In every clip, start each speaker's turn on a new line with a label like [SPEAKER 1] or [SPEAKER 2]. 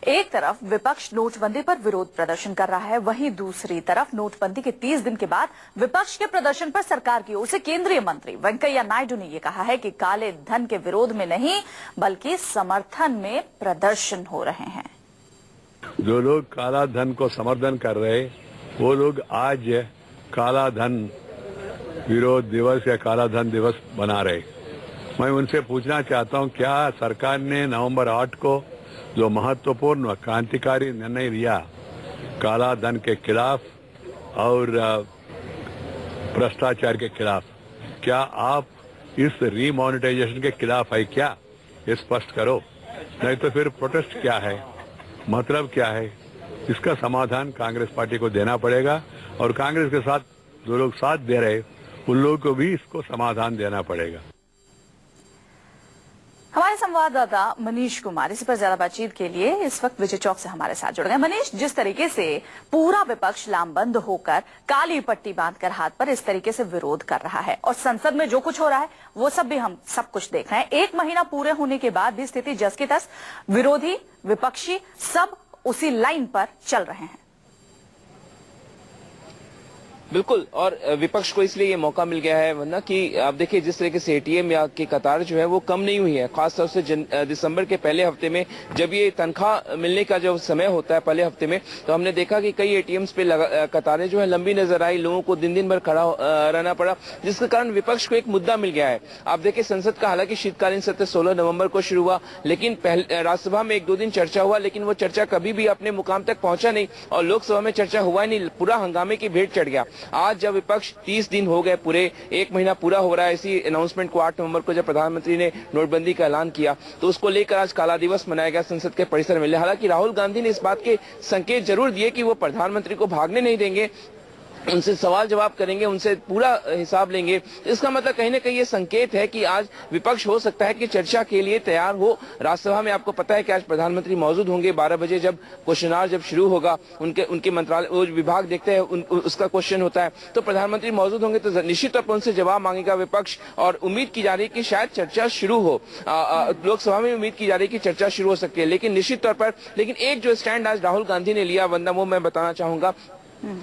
[SPEAKER 1] एक तरफ विपक्ष नोटबंदी पर विरोध प्रदर्शन कर रहा है, वहीं दूसरी तरफ नोटबंदी के 30 दिन के बाद विपक्ष के प्रदर्शन पर सरकार की ओर से केंद्रीय मंत्री वेंकैया नायडू ने यह कहा है कि काले धन के विरोध में नहीं बल्कि समर्थन में प्रदर्शन हो रहे हैं।
[SPEAKER 2] जो लोग काला धन को समर्थन कर रहे वो लोग आज काला धन विरोध दिवस या काला धन दिवस बना रहे। मैं उनसे पूछना चाहता हूं, क्या सरकार ने नवंबर 8 को जो महत्वपूर्ण व क्रांतिकारी निर्णय लिया काला धन के खिलाफ और भ्रष्टाचार के खिलाफ, क्या आप इस रीमोनेटाइजेशन के खिलाफ है क्या? ये स्पष्ट करो, नहीं तो फिर प्रोटेस्ट क्या है, मतलब क्या है? इसका समाधान कांग्रेस पार्टी को देना पड़ेगा और कांग्रेस के साथ जो लोग साथ दे रहे उन लोगों को भी इसको समाधान देना पड़ेगा।
[SPEAKER 1] हमारे संवाददाता मनीष कुमार इसी पर ज्यादा बातचीत के लिए इस वक्त विजय चौक से हमारे साथ जुड़ गए। मनीष, जिस तरीके से पूरा विपक्ष लामबंद होकर काली पट्टी बांधकर हाथ पर इस तरीके से विरोध कर रहा है और संसद में जो कुछ हो रहा है वो सब भी हम सब कुछ देख रहे हैं, एक महीना पूरे होने के बाद भी स्थिति जस की तस, विरोधी विपक्षी सब उसी लाइन पर चल रहे हैं।
[SPEAKER 3] बिल्कुल, और विपक्ष को इसलिए ये मौका मिल गया है, वरना कि आप देखिए जिस तरीके से एटीएम या की कतार जो है वो कम नहीं हुई है। खासतौर से दिसंबर के पहले हफ्ते में जब ये तनख्वाह मिलने का जो समय होता है पहले हफ्ते में, तो हमने देखा कि कई एटीएम्स पे कतारें जो है लंबी नजर आई, लोगों को दिन दिन भर खड़ा रहना पड़ा, जिसके कारण विपक्ष को एक मुद्दा मिल गया है। आप देखिए संसद का हालांकि शीतकालीन सत्र 16 नवम्बर को शुरू हुआ, लेकिन राज्यसभा में 1-2 दिन चर्चा हुआ, लेकिन वो चर्चा कभी भी अपने मुकाम तक पहुंचा नहीं और लोकसभा में चर्चा हुआ नहीं, पूरा हंगामे की भेंट चढ़ गया। आज जब विपक्ष 30 दिन हो गए, पूरे एक महीना पूरा हो रहा है, इसी अनाउंसमेंट को 8 नवंबर को जब प्रधानमंत्री ने नोटबंदी का ऐलान किया तो उसको लेकर आज काला दिवस मनाया गया संसद के परिसर में। हालांकि राहुल गांधी ने इस बात के संकेत जरूर दिए कि वो प्रधानमंत्री को भागने नहीं देंगे, उनसे सवाल जवाब करेंगे, उनसे पूरा हिसाब लेंगे। इसका मतलब कहीं ना कहीं ये संकेत है कि आज विपक्ष हो सकता है कि चर्चा के लिए तैयार हो। राज्यसभा में आपको पता है कि आज प्रधानमंत्री मौजूद होंगे, 12 बजे जब क्वेश्चन आवर जब शुरू होगा, उनके मंत्रालय वो विभाग देखते हैं उसका क्वेश्चन होता है, तो प्रधानमंत्री मौजूद होंगे तो निश्चित तौर पर उनसे जवाब मांगेगा विपक्ष और उम्मीद की जा रही है कि शायद चर्चा शुरू हो। लोकसभा में उम्मीद की जा रही है कि चर्चा शुरू हो सकती है, लेकिन निश्चित तौर पर एक जो स्टैंड आज राहुल गांधी ने लिया, वंदना, वो मैं बताना चाहूंगा।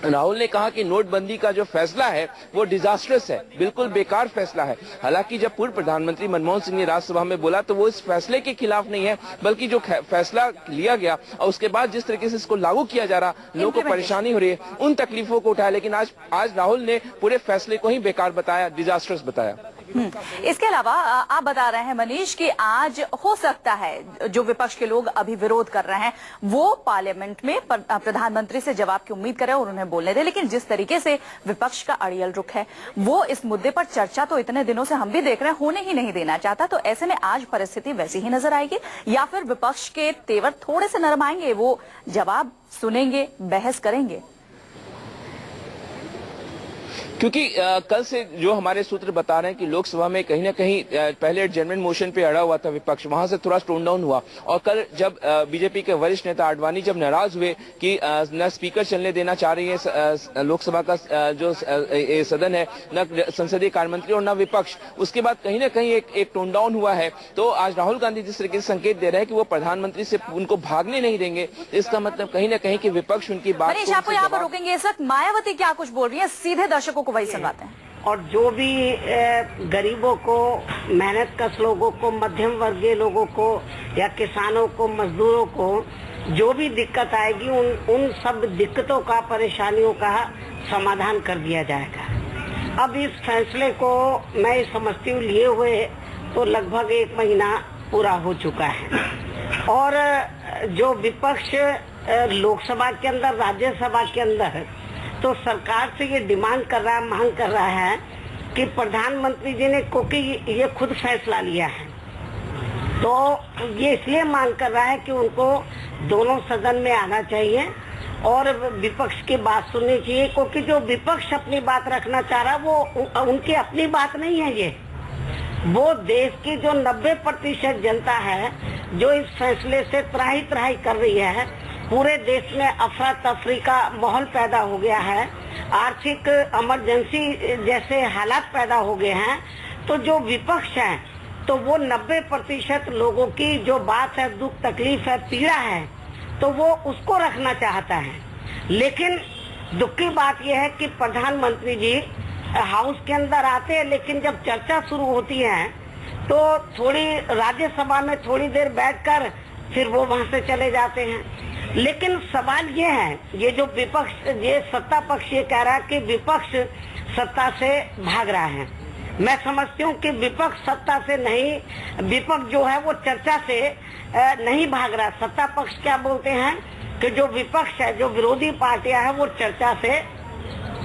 [SPEAKER 3] राहुल ने कहा कि नोटबंदी का जो फैसला है वो डिजास्टर्स है, बिल्कुल बेकार फैसला है। हालांकि जब पूर्व प्रधानमंत्री मनमोहन सिंह ने राज्यसभा में बोला तो वो इस फैसले के खिलाफ नहीं है, बल्कि जो फैसला लिया गया और उसके बाद जिस तरीके से इसको लागू किया जा रहा, लोगों को परेशानी हो रही है, उन तकलीफों को उठाया। लेकिन आज राहुल ने पूरे फैसले को ही बेकार बताया, डिजास्टर्स बताया।
[SPEAKER 1] इसके अलावा आप बता रहे हैं मनीष कि आज हो सकता है जो विपक्ष के लोग अभी विरोध कर रहे हैं वो पार्लियामेंट में प्रधानमंत्री से जवाब की उम्मीद करें और उन्हें बोलने दें, लेकिन जिस तरीके से विपक्ष का अड़ियल रुख है वो इस मुद्दे पर चर्चा तो इतने दिनों से हम भी देख रहे हैं होने ही नहीं देना चाहता। तो ऐसे में आज परिस्थिति वैसी ही नजर आएगी या फिर विपक्ष के तेवर थोड़े से नरम आएंगे, वो जवाब सुनेंगे, बहस करेंगे?
[SPEAKER 3] क्योंकि कल से जो हमारे सूत्र बता रहे हैं कि लोकसभा में कहीं ना कहीं पहले एडजर्नमेंट मोशन पे अड़ा हुआ था विपक्ष, वहां से थोड़ा टोन डाउन हुआ और कल जब बीजेपी के वरिष्ठ नेता आडवाणी जब नाराज हुए कि न स्पीकर चलने देना चाह रही है लोकसभा का जो सदन है, न संसदीय कार्य मंत्री और न विपक्ष, उसके बाद कहीं ना कहीं एक टोन डाउन हुआ है। तो आज राहुल गांधी जिस तरीके से संकेत दे रहे हैं कि वो प्रधानमंत्री से उनको भागने नहीं देंगे, इसका मतलब कहीं ना कहीं कि विपक्ष उनकी बात को
[SPEAKER 1] आपको यहाँ पर रोकेंगे। इस वक्त मायावती क्या कुछ बोल रही है, सीधे दर्शकों वही सुनवाते हैं।
[SPEAKER 4] और जो भी गरीबों को, मेहनत कश लोगों को, मध्यम वर्गीय लोगों को या किसानों को, मजदूरों को जो भी दिक्कत आएगी उन सब दिक्कतों का, परेशानियों का समाधान कर दिया जाएगा। अब इस फैसले को मैं समझती हूँ लिए हुए तो लगभग 1 महीना पूरा हो चुका है और जो विपक्ष लोकसभा के अंदर, राज्यसभा के अंदर तो सरकार से ये डिमांड कर रहा है, मांग कर रहा है कि प्रधानमंत्री जी ने, क्योंकि ये खुद फैसला लिया है तो ये इसलिए मांग कर रहा है कि उनको दोनों सदन में आना चाहिए और विपक्ष की बात सुननी चाहिए, क्योंकि जो विपक्ष अपनी बात रखना चाह रहा है वो उनकी अपनी बात नहीं है, ये वो देश की जो 90% जनता है जो इस फैसले से त्राही त्राही कर रही है। पूरे देश में अफरा तफरी का माहौल पैदा हो गया है, आर्थिक इमरजेंसी जैसे हालात पैदा हो गए हैं। तो जो विपक्ष है तो वो 90% लोगों की जो बात है, दुख तकलीफ है, पीड़ा है, तो वो उसको रखना चाहता है। लेकिन दुख की बात यह है कि प्रधानमंत्री जी हाउस के अंदर आते हैं, लेकिन जब चर्चा शुरू होती है तो थोड़ी राज्यसभा में थोड़ी देर बैठकर फिर वो वहां से चले जाते हैं। लेकिन सवाल ये है, ये जो विपक्ष, ये सत्ता पक्ष ये कह रहा है कि विपक्ष सत्ता से भाग रहा है। मैं समझती हूँ कि विपक्ष सत्ता से नहीं, विपक्ष जो है वो चर्चा से नहीं भाग रहा। सत्ता पक्ष क्या बोलते हैं कि जो विपक्ष है, जो विरोधी पार्टियां हैं, वो चर्चा से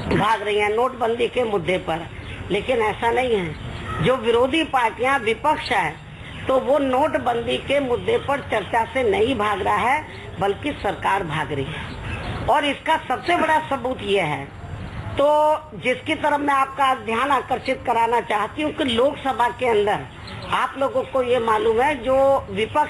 [SPEAKER 4] भाग रही हैं नोटबंदी के मुद्दे पर। लेकिन ऐसा नहीं है, जो विरोधी पार्टियां विपक्ष है तो वो नोटबंदी के मुद्दे पर चर्चा से नहीं भाग रहा है, बल्कि सरकार भाग रही है। और इसका सबसे बड़ा सबूत ये है, तो जिसकी तरफ मैं आपका ध्यान आकर्षित कराना चाहती हूँ कि लोकसभा के अंदर आप लोगों को ये मालूम है, जो विपक्ष